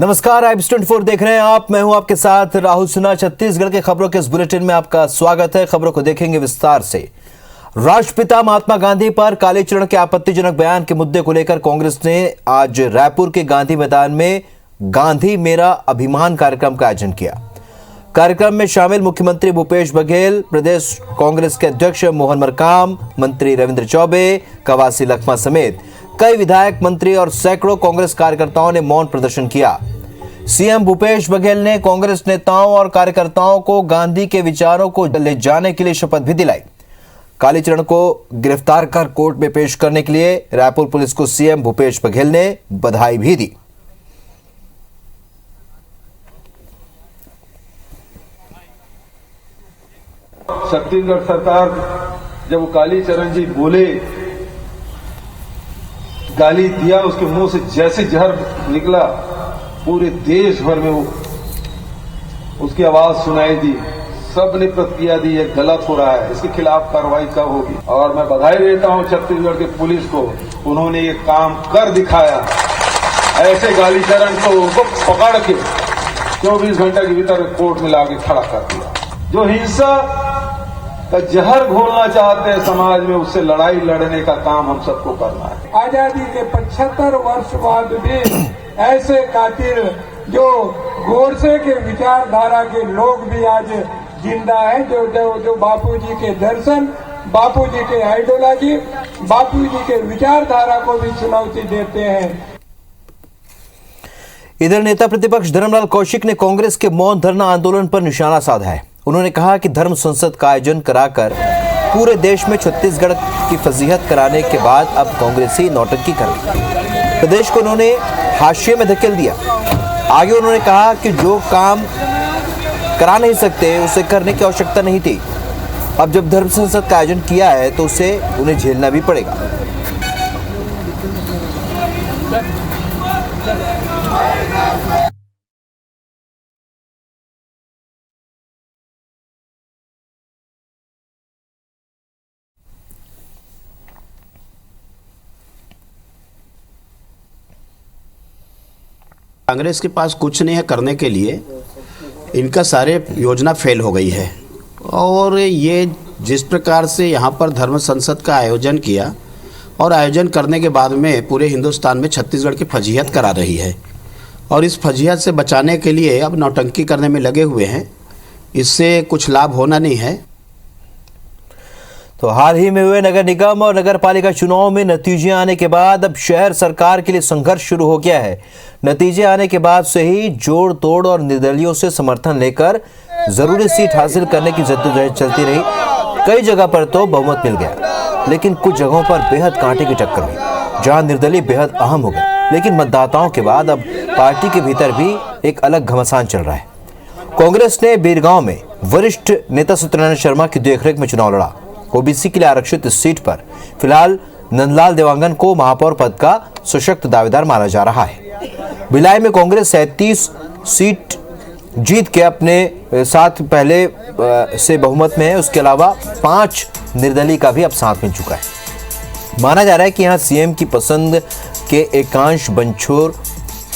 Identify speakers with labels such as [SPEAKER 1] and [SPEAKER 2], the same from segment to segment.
[SPEAKER 1] नमस्कार, IBS24 देख रहे हैं आप। मैं हूं आपके साथ राहुल सिन्हा। छत्तीसगढ़ के खबरों के इस बुलेटिन में आपका स्वागत है। खबरों को देखेंगे विस्तार से। राष्ट्रपिता महात्मा गांधी पर कालीचरण के आपत्तिजनक बयान के मुद्दे को लेकर कांग्रेस ने आज रायपुर के गांधी मैदान में गांधी मेरा अभिमान कार्यक्रम का आयोजन किया। कार्यक्रम में शामिल मुख्यमंत्री भूपेश बघेल, प्रदेश कांग्रेस के अध्यक्ष मोहन मरकाम, मंत्री रविंद्र चौबे, कवासी लखमा समेत कई विधायक, मंत्री और सैकड़ों कांग्रेस कार्यकर्ताओं ने मौन प्रदर्शन किया। सीएम भूपेश बघेल ने कांग्रेस नेताओं और कार्यकर्ताओं को गांधी के विचारों को ले जाने के लिए शपथ भी दिलाई। कालीचरण को गिरफ्तार कर कोर्ट में पेश करने के लिए रायपुर पुलिस को सीएम भूपेश बघेल ने बधाई भी दी।
[SPEAKER 2] छत्तीसगढ़ सरकार जब कालीचरण जी बोले, गाली दिया, उसके मुंह से जैसे जहर निकला, पूरे देश भर में वो उसकी आवाज सुनाई दी। सबने प्रतिक्रिया दी, ये गलत हो रहा है, इसके खिलाफ कार्रवाई कब होगी। और मैं बधाई देता हूं छत्तीसगढ़ के पुलिस को, उन्होंने ये काम कर दिखाया। ऐसे गालीचरण को उनको पकड़ के 24 घंटे के भीतर कोर्ट में लाके खड़ा कर दिया। जो हिंसा का जहर घोलना चाहते हैं समाज में, उससे लड़ाई लड़ने का काम हम सबको करना है।
[SPEAKER 3] आजादी के 75 वर्ष बाद भी ऐसे कातिल जो गोडसे के विचारधारा के लोग भी आज जिंदा हैं, जो बापूजी के दर्शन, बापूजी के आइडियोलॉजी, बापूजी के विचारधारा को भी चुनौती देते हैं।
[SPEAKER 1] इधर नेता प्रतिपक्ष धर्मलाल कौशिक ने कांग्रेस के मौन धरना आंदोलन पर निशाना साधा है। उन्होंने कहा कि धर्म संसद का आयोजन कराकर पूरे देश में छत्तीसगढ़ की फजीहत कराने के बाद अब कांग्रेसी नौटंकी कर रही। प्रदेश को उन्होंने हाशिए में धकेल दिया। आगे उन्होंने कहा कि जो काम करा नहीं सकते उसे करने की आवश्यकता नहीं थी। अब जब धर्म संसद का आयोजन किया है तो उसे उन्हें झेलना भी पड़ेगा।
[SPEAKER 4] कांग्रेस के पास कुछ नहीं है करने के लिए, इनका सारे योजना फेल हो गई है। और ये जिस प्रकार से यहाँ पर धर्म संसद का आयोजन किया और आयोजन करने के बाद में पूरे हिंदुस्तान में छत्तीसगढ़ की फजीहत करा रही है और इस फजीहत से बचाने के लिए अब नौटंकी करने में लगे हुए हैं। इससे कुछ लाभ होना नहीं है।
[SPEAKER 1] तो हाल ही में हुए नगर निगम और नगर पालिका चुनाव में नतीजे आने के बाद अब शहर सरकार के लिए संघर्ष शुरू हो गया है। नतीजे आने के बाद से ही जोड़ तोड़ और निर्दलियों से समर्थन लेकर जरूरी सीट हासिल करने की जद्दोजहद चलती रही। कई जगह पर तो बहुमत मिल गया, लेकिन कुछ जगहों पर बेहद कांटे की टक्कर हुई, जहां निर्दलीय बेहद अहम हो गए। लेकिन मतदाताओं के बाद अब पार्टी के भीतर भी एक अलग घमासान चल रहा है। कांग्रेस ने बीरगांव में वरिष्ठ नेता सत्यनारायण शर्मा की देखरेख में चुनाव लड़ा। ओबीसी के लिए आरक्षित इस सीट पर फिलहाल नंदलाल देवांगन को महापौर पद का सशक्त दावेदार माना जा रहा है। भिलाई में कांग्रेस 37 सीट जीत के अपने साथ पहले से बहुमत में है। उसके अलावा 5 निर्दलीय का भी अब साथ मिल चुका है। माना जा रहा है कि यहाँ सीएम की पसंद के एकांश बंछोर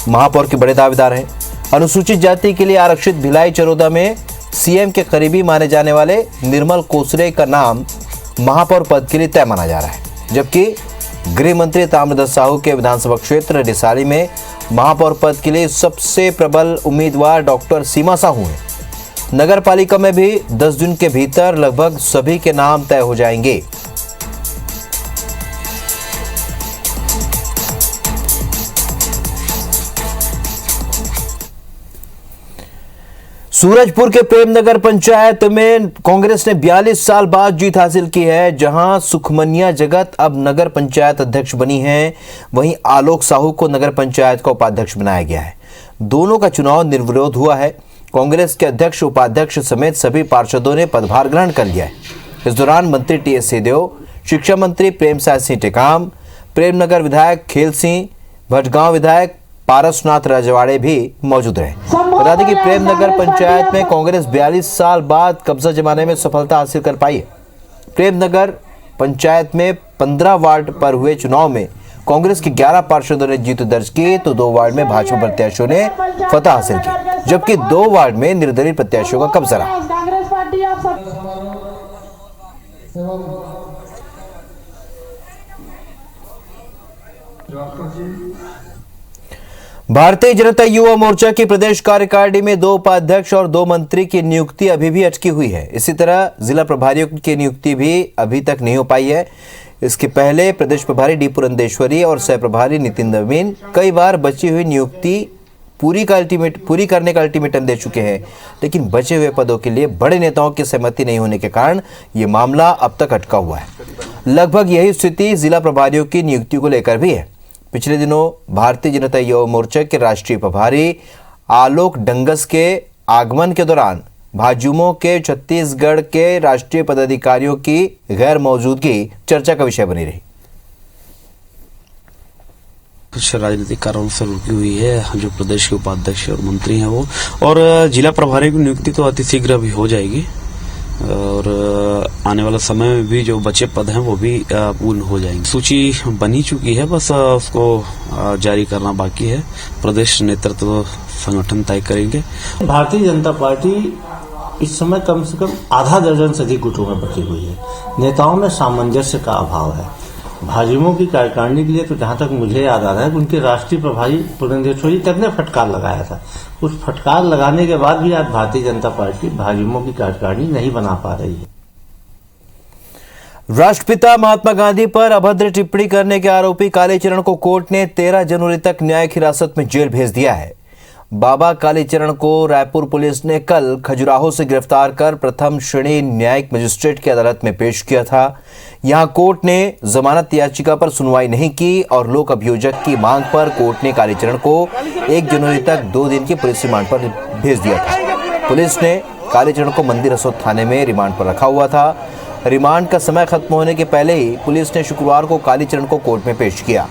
[SPEAKER 1] महापौर के बड़े दावेदार हैं। अनुसूचित जाति के लिए आरक्षित भिलाई चरोदा में सीएम के करीबी माने जाने वाले निर्मल कोसरे का नाम महापौर पद के लिए तय माना जा रहा है, जबकि गृह मंत्री ताम्रध्वज साहू के विधानसभा क्षेत्र रिसाली में महापौर पद के लिए सबसे प्रबल उम्मीदवार डॉक्टर सीमा साहू हैं। नगर पालिका में भी 10 दिन के भीतर लगभग सभी के नाम तय हो जाएंगे। सूरजपुर के प्रेमनगर पंचायत में कांग्रेस ने 42 साल बाद जीत हासिल की है, जहां सुखमनिया जगत अब नगर पंचायत अध्यक्ष बनी हैं। वहीं आलोक साहू को नगर पंचायत का उपाध्यक्ष बनाया गया है। दोनों का चुनाव निर्विरोध हुआ है। कांग्रेस के अध्यक्ष, उपाध्यक्ष समेत सभी पार्षदों ने पदभार ग्रहण कर लिया है। इस दौरान मंत्री टीएस सिंहदेव, शिक्षा मंत्री प्रेमसाय सिंह टेकाम, प्रेमनगर विधायक खेल सिंह, भटगांव विधायक पारसनाथ राजवाड़े भी मौजूद रहे। बता दें कि प्रेमनगर पंचायत में कांग्रेस 42 साल बाद कब्जा जमाने में सफलता हासिल कर पाई है। प्रेमनगर पंचायत में 15 वार्ड पर हुए चुनाव में कांग्रेस के 11 पार्षदों ने जीत दर्ज की तो 2 वार्ड में भाजपा प्रत्याशियों ने फतह हासिल की, जबकि 2 वार्ड में निर्दलीय प्रत्याशियों का कब्जा रहा।
[SPEAKER 5] कांग्रेस पार्टी आप
[SPEAKER 1] भारतीय जनता युवा मोर्चा की प्रदेश कार्यकारिणी में 2 उपाध्यक्ष और 2 मंत्री की नियुक्ति अभी भी अटकी हुई है। इसी तरह जिला प्रभारियों की नियुक्ति भी अभी तक नहीं हो पाई है। इसके पहले प्रदेश प्रभारी डी पुरंदेश्वरी और सह प्रभारी नितिन नवीन कई बार बची हुई नियुक्ति पूरी करने का अल्टीमेटम दे चुके हैं, लेकिन बचे हुए पदों के लिए बड़े नेताओं की सहमति नहीं होने के कारण ये मामला अब तक अटका हुआ है। लगभग यही स्थिति जिला प्रभारियों की नियुक्ति को लेकर भी है। पिछले दिनों भारतीय जनता युवा मोर्चा के राष्ट्रीय प्रभारी आलोक डंगस के आगमन के दौरान भाजयुमो के छत्तीसगढ़ के राष्ट्रीय पदाधिकारियों की गैर मौजूदगी चर्चा का विषय बनी रही।
[SPEAKER 6] कुछ राजनीतिक कारणों से रुकी हुई है जो प्रदेश के उपाध्यक्ष और मंत्री हैं वो, और जिला प्रभारी की नियुक्ति तो अति शीघ्र अभी हो जाएगी और आने वाला समय में भी जो बचे पद हैं वो भी पूर्ण हो जाएंगे। सूची बनी चुकी है, बस उसको जारी करना बाकी है। प्रदेश नेतृत्व संगठन तय करेंगे।
[SPEAKER 7] भारतीय जनता पार्टी इस समय कम से कम आधा दर्जन से अधिक गुटों में बटी हुई है। नेताओं में सामंजस्य का अभाव है। भाजयुमो की कार्यकारिणी के लिए तो जहां तक मुझे याद आ रहा है कि उनके राष्ट्रीय प्रभारी पुरंदेश्वरी तक ने फटकार लगाया था। उस फटकार लगाने के बाद भी आज भारतीय जनता पार्टी भाजयुमो की कार्यकारिणी नहीं बना पा रही है।
[SPEAKER 1] राष्ट्रपिता महात्मा गांधी पर अभद्र टिप्पणी करने के आरोपी कालीचरण को कोर्ट ने 13 जनवरी तक न्यायिक हिरासत में जेल भेज दिया है। बाबा कालीचरण को रायपुर पुलिस ने कल खजुराहो से गिरफ्तार कर प्रथम श्रेणी न्यायिक मजिस्ट्रेट की अदालत में पेश किया था। यहां कोर्ट ने जमानत याचिका पर सुनवाई नहीं की और लोक अभियोजक की मांग पर कोर्ट ने कालीचरण को 1 जनवरी तक 2 दिन की पुलिस रिमांड पर भेज दिया था। पुलिस ने कालीचरण को मंदिर रसोद थाने में रिमांड पर रखा हुआ था। रिमांड का समय खत्म होने के पहले ही पुलिस ने शुक्रवार को कालीचरण को कोर्ट में पेश किया।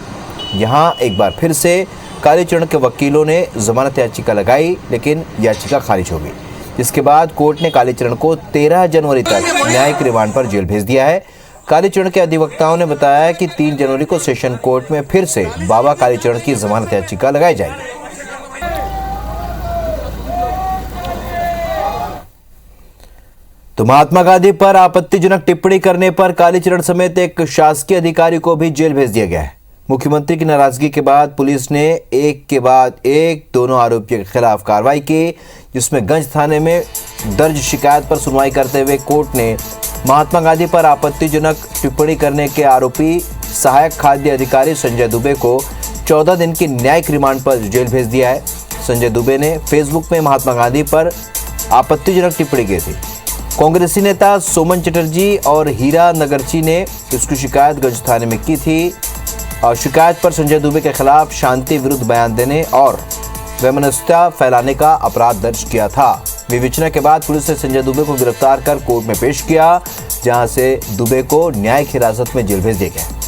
[SPEAKER 1] यहां एक बार फिर से कालीचरण के वकीलों ने जमानत याचिका लगाई, लेकिन याचिका खारिज हो गई, जिसके बाद कोर्ट ने कालीचरण को 13 जनवरी तक न्यायिक रिमांड पर जेल भेज दिया है। कालीचरण के अधिवक्ताओं ने बताया कि 3 जनवरी को सेशन कोर्ट में फिर से बाबा कालीचरण की जमानत याचिका लगाई जाएगी। तो महात्मा गांधी पर आपत्तिजनक टिप्पणी करने पर कालीचरण समेत एक शासकीय अधिकारी को भी जेल भेज दिया गया है। मुख्यमंत्री की नाराजगी के बाद पुलिस ने एक के बाद एक दोनों आरोपियों के खिलाफ कार्रवाई की, जिसमें गंज थाने में दर्ज शिकायत पर सुनवाई करते हुए कोर्ट ने महात्मा गांधी पर आपत्तिजनक टिप्पणी करने के आरोपी सहायक खाद्य अधिकारी संजय दुबे को 14 दिन की न्यायिक रिमांड पर जेल भेज दिया है। संजय दुबे ने फेसबुक में महात्मा गांधी पर आपत्तिजनक टिप्पणी की थी। कांग्रेसी नेता सोमन चटर्जी और हीरा नगरची ने इसकी शिकायत गंज थाने में की थी और शिकायत पर संजय दुबे के खिलाफ शांति विरुद्ध बयान देने और वैमनस्यता फैलाने का अपराध दर्ज किया था। विवेचना के बाद पुलिस ने संजय दुबे को गिरफ्तार कर कोर्ट में पेश किया, जहां से दुबे को न्यायिक हिरासत में जेल भेज दिया गया।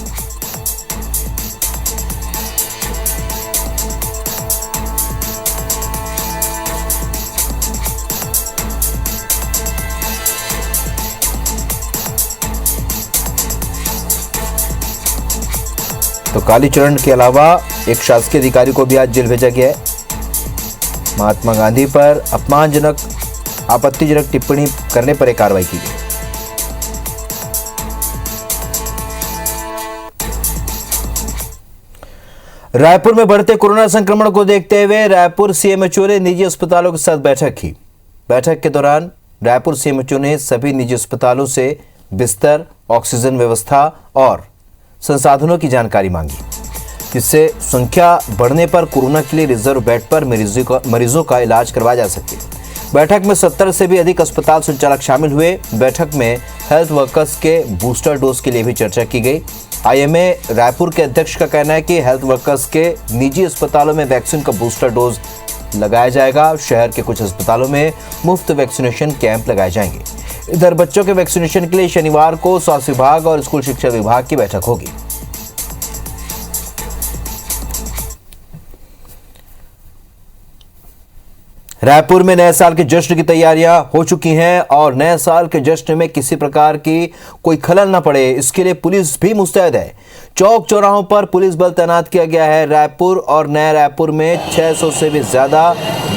[SPEAKER 1] तो कालीचरण के अलावा एक शासकीय अधिकारी को भी आज जेल भेजा गया है। महात्मा गांधी पर अपमानजनक आपत्तिजनक टिप्पणी करने पर एक कार्रवाई की गई। रायपुर में बढ़ते कोरोना संक्रमण को देखते हुए रायपुर सीएमएचओ ने निजी अस्पतालों के साथ बैठक की। बैठक के दौरान रायपुर सीएमएचओ ने सभी निजी अस्पतालों से बिस्तर, ऑक्सीजन व्यवस्था और संसाधनों की जानकारी मांगी, जिससे संख्या बढ़ने पर कोरोना के लिए रिजर्व बेड पर मरीजों का इलाज करवाया जा सके। बैठक में 70 से भी अधिक अस्पताल संचालक शामिल हुए। बैठक में हेल्थ वर्कर्स के बूस्टर डोज के लिए भी चर्चा की गई। आईएमए रायपुर के अध्यक्ष का कहना है कि हेल्थ वर्कर्स के निजी अस्पतालों में वैक्सीन का बूस्टर डोज लगाया जाएगा। शहर के कुछ अस्पतालों में मुफ्त वैक्सीनेशन कैंप लगाए जाएंगे। इधर बच्चों के वैक्सीनेशन के लिए शनिवार को स्वास्थ्य विभाग और स्कूल शिक्षा विभाग की बैठक होगी। रायपुर में नए साल के जश्न की तैयारियां हो चुकी हैं और नए साल के जश्न में किसी प्रकार की कोई खलल न पड़े, इसके लिए पुलिस भी मुस्तैद है। चौक चौराहों पर पुलिस बल तैनात किया गया है। रायपुर और नया रायपुर में 600 से भी ज्यादा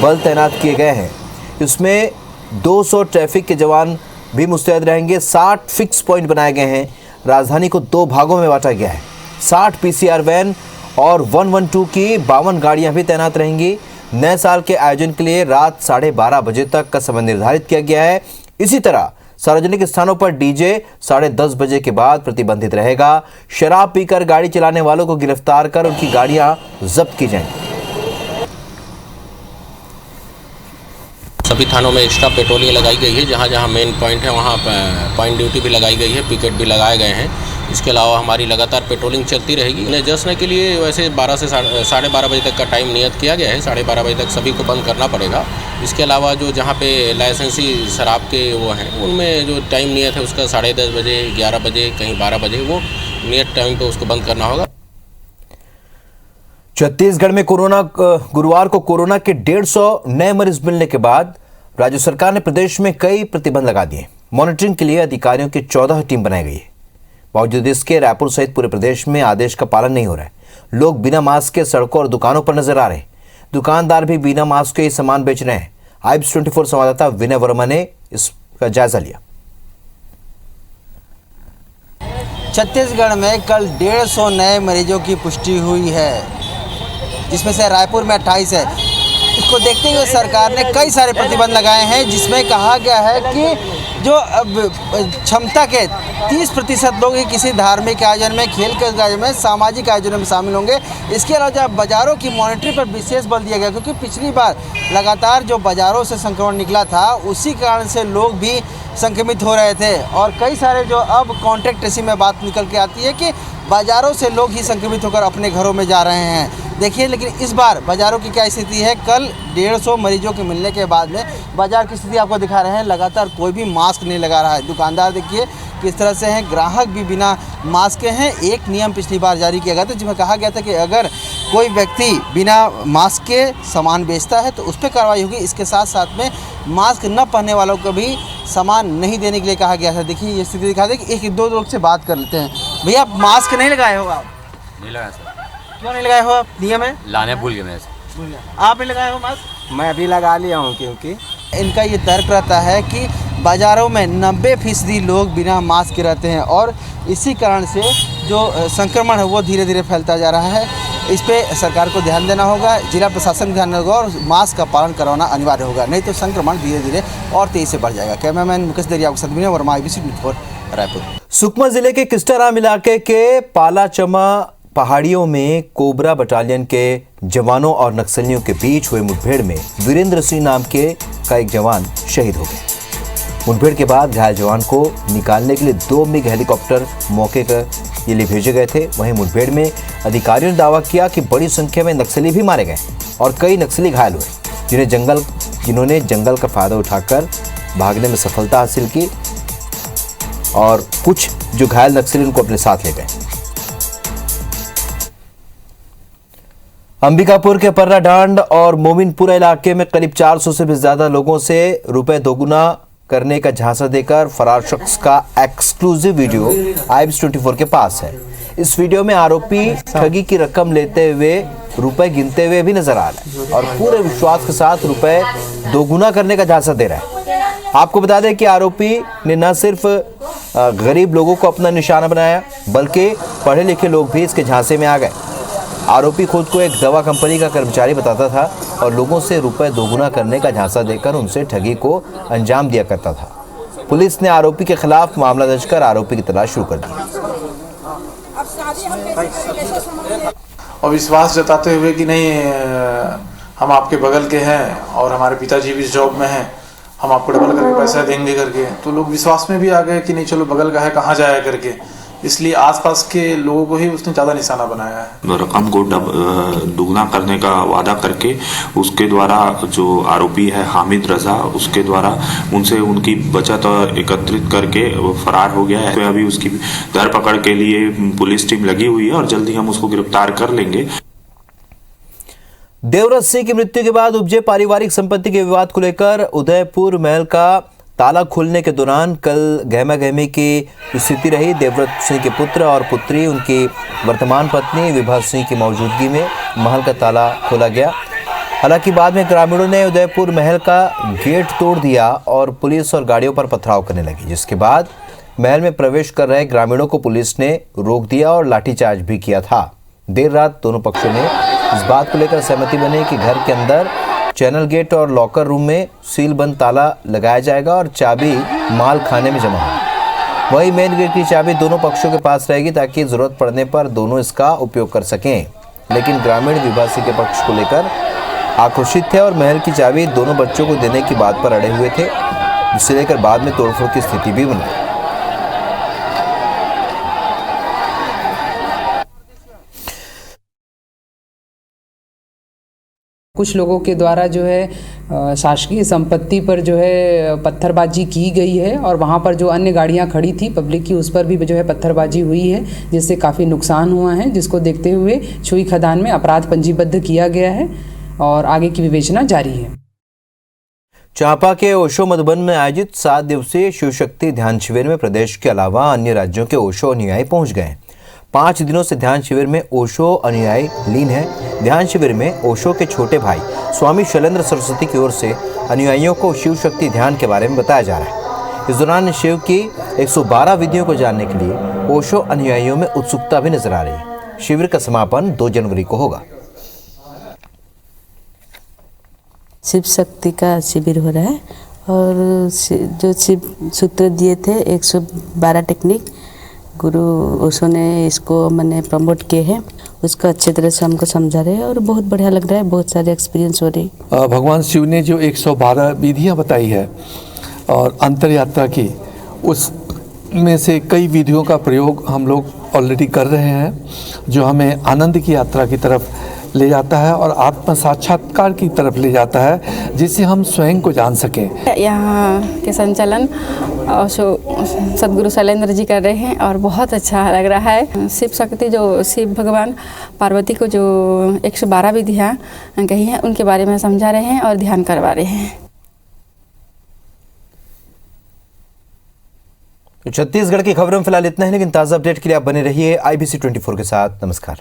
[SPEAKER 1] बल तैनात किए गए हैं। इसमें 200 ट्रैफिक के जवान भी मुस्तैद रहेंगे। 60 फिक्स पॉइंट बनाए गए हैं। राजधानी को 2 भागों में बांटा गया है। 60 पीसीआर वैन और 112 की 52 गाड़ियां भी तैनात रहेंगी। नए साल के आयोजन के लिए रात 12:30 बजे तक का समय निर्धारित किया गया है। इसी तरह सार्वजनिक स्थानों पर डीजे 10:30 बजे के बाद प्रतिबंधित रहेगा। शराब पीकर गाड़ी चलाने वालों को गिरफ्तार कर उनकी गाड़ियां जब्त की जाएंगी।
[SPEAKER 5] सभी थानों में एक्स्ट्रा पेट्रोलिंग लगाई गई है। जहाँ जहाँ मेन पॉइंट है वहाँ पॉइंट ड्यूटी भी लगाई गई है, पिकेट भी लगाए गए हैं। इसके अलावा हमारी लगातार पेट्रोलिंग चलती रहेगी। इन्हें जश्न के लिए वैसे 12 से 12:30 बजे तक का टाइम नियत किया गया है। 12:30 बजे तक सभी को बंद करना पड़ेगा। इसके अलावा जो जहाँ पे लाइसेंसी शराब के वो हैं उनमें जो टाइम नियत है उसका 10:30 बजे, 11 बजे, कहीं 12 बजे, वो नियत टाइम पे उसको बंद करना होगा।
[SPEAKER 1] छत्तीसगढ़ में गुरुवार को कोरोना के 150 नए मरीज मिलने के बाद राज्य सरकार ने प्रदेश में कई प्रतिबंध लगा दिए। मॉनिटरिंग के लिए अधिकारियों की 14 टीम बनाई गई है। बावजूद इसके रायपुर सहित पूरे प्रदेश में आदेश का पालन नहीं हो रहा है। लोग बिना मास्क के सड़कों और दुकानों पर नजर आ रहे हैं। दुकानदार भी बिना मास्क के ही सामान बेच रहे हैं। आइब्स 24 संवाददाता विनय वर्मा ने इसका जायजा लिया।
[SPEAKER 8] छत्तीसगढ़ में कल 150 नए मरीजों की पुष्टि हुई है, जिसमें से रायपुर में 28 है। इसको देखते हुए सरकार ने कई सारे प्रतिबंध लगाए हैं, जिसमें कहा गया है कि जो क्षमता के 30% लोग ही किसी धार्मिक आयोजन में, खेल के आयोजन में, सामाजिक आयोजनों में शामिल होंगे। इसके अलावा बाज़ारों की मॉनिटरिंग पर विशेष बल दिया गया, क्योंकि पिछली बार लगातार जो बाज़ारों से संक्रमण निकला था उसी कारण से लोग भी संक्रमित हो रहे थे। और कई सारे जो अब कॉन्टैक्ट ट्रेसिंग में बात निकल के आती है कि बाज़ारों से लोग ही संक्रमित होकर अपने घरों में जा रहे हैं। देखिए, लेकिन इस बार बाज़ारों की क्या स्थिति है। कल 150 मरीजों के मिलने के बाद में बाज़ार की स्थिति आपको दिखा रहे हैं। लगातार कोई भी मास्क नहीं लगा रहा है। दुकानदार देखिए किस तरह से हैं, ग्राहक भी बिना मास्क के हैं। एक नियम पिछली बार जारी किया गया था, जिसमें कहा गया था कि अगर कोई व्यक्ति बिना मास्क के सामान बेचता है तो उस पर कार्रवाई होगी। इसके साथ साथ में मास्क न पहनने वालों को भी सामान नहीं देने के लिए कहा गया था। देखिए ये स्थिति दिखा दे कि एक दो लोग से बात कर लेते हैं। भैया, मास्क नहीं लगाए हो आप?
[SPEAKER 9] नहीं लगाया सर।
[SPEAKER 8] क्यों नहीं लगाए हो आप? नियम है
[SPEAKER 9] लाने भूल गए मैं।
[SPEAKER 8] आप नहीं लगाए हो मास्क?
[SPEAKER 10] मैं अभी लगा लिया हूँ, क्योंकि
[SPEAKER 8] इनका ये तर्क रहता है कि बाज़ारों में 90% लोग बिना मास्क के रहते हैं और इसी कारण से जो संक्रमण है वो धीरे धीरे फैलता जा रहा है। इस पे सरकार को ध्यान देना होगा, जिला प्रशासन को ध्यान देना होगा और मास्क का पालन करवाना अनिवार्य होगा, नहीं तो संक्रमण धीरे धीरे और तेजी से बढ़ जाएगा। कैमरामैन मुकेश दरिया के साथ विनय वर्मा, IBC न्यूज़ 4 रायपुर।
[SPEAKER 1] सुकमा जिले के किस्टाराम इलाके के पालाचमा पहाड़ियों में कोबरा बटालियन के जवानों और नक्सलियों के बीच हुए मुठभेड़ में वीरेंद्र सिंह नाम के एक जवान शहीद हो गए। मुठभेड़ के बाद घायल जवान को निकालने के लिए 2 मिग हेलीकॉप्टर मौके के लिए भेजे गए थे। वहीं मुठभेड़ में अधिकारियों ने दावा किया कि बड़ी संख्या में नक्सली भी मारे गए और कई नक्सली घायल हुए, जिन्होंने जंगल का फायदा उठाकर भागने में सफलता हासिल की और कुछ जो घायल नक्सली उनको अपने साथ ले गए। अंबिकापुर के पर्राडांड और मोमिनपुरा इलाके में करीब 400 से भी ज्यादा लोगों से रुपए दोगुना करने का झांसा देकर फरार शख्स का एक्सक्लूसिव वीडियो IBS 24 के पास है। इस वीडियो में आरोपी ठगी की रकम लेते हुए रुपए गिनते हुए भी नजर आ रहा है और पूरे विश्वास के साथ रुपए दोगुना करने का झांसा दे रहा है। आपको बता दें कि आरोपी ने न सिर्फ गरीब लोगों को अपना निशाना बनाया, बल्कि पढ़े लिखे लोग भी इसके झांसे में आ गए। आरोपी खुद को एक दवा कंपनी का कर्मचारी बताता था और लोगों से रुपए दोगुना करने का झांसा देकर उनसे ठगी को अंजाम दिया करता था। पुलिस ने आरोपी के खिलाफ मामला दर्ज कर आरोपी की तलाश शुरू कर दी
[SPEAKER 11] और विश्वास जताते हुए कि नहीं, हम आपके बगल के हैं और हमारे पिताजी भी इस जॉब में हैं, हम आपको डबल करके पैसा देंगे करके, तो लोग विश्वास में भी आ गए कि नहीं चलो बगल का है, कहाँ जाया करके। इसलिए आसपास के लोगों को ही उसने ज़्यादा निशाना बनाया है।
[SPEAKER 12] रकम को दुगना करने का वादा करके उसके द्वारा जो आरोपी है हामिद रजा, उसके द्वारा उनसे उनकी बचत एकत्रित करके वो फरार हो गया है। तो अभी उसकी धरपकड़ के लिए पुलिस टीम लगी हुई है और जल्दी हम उसको गिरफ्तार कर लेंगे।
[SPEAKER 1] देवव्रत सिंह की मृत्यु के बाद उपजे पारिवारिक संपत्ति के विवाद को लेकर उदयपुर महल का ताला खोलने के दौरान कल गहमा-गहमी की स्थिति रही। देवव्रत सिंह के पुत्र और पुत्री, उनकी वर्तमान पत्नी विभा सिंह की मौजूदगी में महल का ताला खोला गया। हालांकि बाद में ग्रामीणों ने उदयपुर महल का गेट तोड़ दिया और पुलिस और गाड़ियों पर पथराव करने लगी, जिसके बाद महल में प्रवेश कर रहे ग्रामीणों को पुलिस ने रोक दिया और लाठीचार्ज भी किया था। देर रात दोनों पक्षों ने इस बात को लेकर सहमति बनी कि घर के अंदर चैनल गेट और लॉकर रूम में सील बंद ताला लगाया जाएगा और चाबी माल खाने में जमा होगी। वहीं मेन गेट की चाबी दोनों पक्षों के पास रहेगी ताकि जरूरत पड़ने पर दोनों इसका उपयोग कर सकें। लेकिन ग्रामीण विभा सिंह के पक्ष को लेकर आक्रोशित थे और महल की चाबी दोनों बच्चों को देने की बात पर अड़े हुए थे, जिसे लेकर बाद में तोड़फोड़ की स्थिति भी बनी।
[SPEAKER 9] कुछ लोगों के द्वारा जो है शासकीय संपत्ति पर जो है पत्थरबाजी की गई है और वहाँ पर जो अन्य गाड़ियाँ खड़ी थी पब्लिक की, उस पर भी जो है पत्थरबाजी हुई है, जिससे काफ़ी नुकसान हुआ है, जिसको देखते हुए छुई खदान में अपराध पंजीबद्ध किया गया है और आगे की विवेचना जारी है।
[SPEAKER 1] चांपा के ओशो मधुबन में आयोजित 7 दिवसीय शिव शक्ति ध्यान शिविर में प्रदेश के अलावा अन्य राज्यों के ओशो अनुयायी पहुंच गए। 5 दिनों से ध्यान शिविर में ओशो अनुयायी लीन है। ध्यान शिविर में ओशो के छोटे भाई स्वामी शैलेंद्र सरस्वती की ओर से अनुयायियों को शिव शक्ति ध्यान के बारे में बताया जा रहा है। इस दौरान शिव की 112 विधियों को जानने के लिए ओशो अनुयायियों में उत्सुकता भी नजर आ रही है। शिविर का समापन 2 जनवरी को होगा।
[SPEAKER 10] शिव शक्ति का शिविर हो रहा है और जो शिव सूत्र दिए थे 112 टेक्निक गुरु ओशो ने इसको मैंने प्रमोट किए हैं, उसको अच्छे तरह से हमको समझा रहे हैं और बहुत बढ़िया लग रहा है, बहुत सारे एक्सपीरियंस हो रही।
[SPEAKER 13] भगवान शिव ने जो 112 विधियां बताई है और अंतर यात्रा की, उसमें से कई विधियों का प्रयोग हम लोग ऑलरेडी कर रहे हैं, जो हमें आनंद की यात्रा की तरफ ले जाता है और आत्म साक्षात्कार की तरफ ले जाता है, जिससे हम स्वयं को जान सकें।
[SPEAKER 14] यहाँ के संचालन सदगुरु शैलेंद्र जी कर रहे हैं और बहुत अच्छा लग रहा है। शिव शक्ति जो शिव भगवान पार्वती को जो 112 विधियाँ कही हैं उनके बारे में समझा रहे हैं और ध्यान करवा रहे हैं।
[SPEAKER 1] छत्तीसगढ़ की खबरों में फिलहाल इतना है, लेकिन ताज़ा अपडेट के लिए आप बने रहिए IBC 24 के साथ। नमस्कार।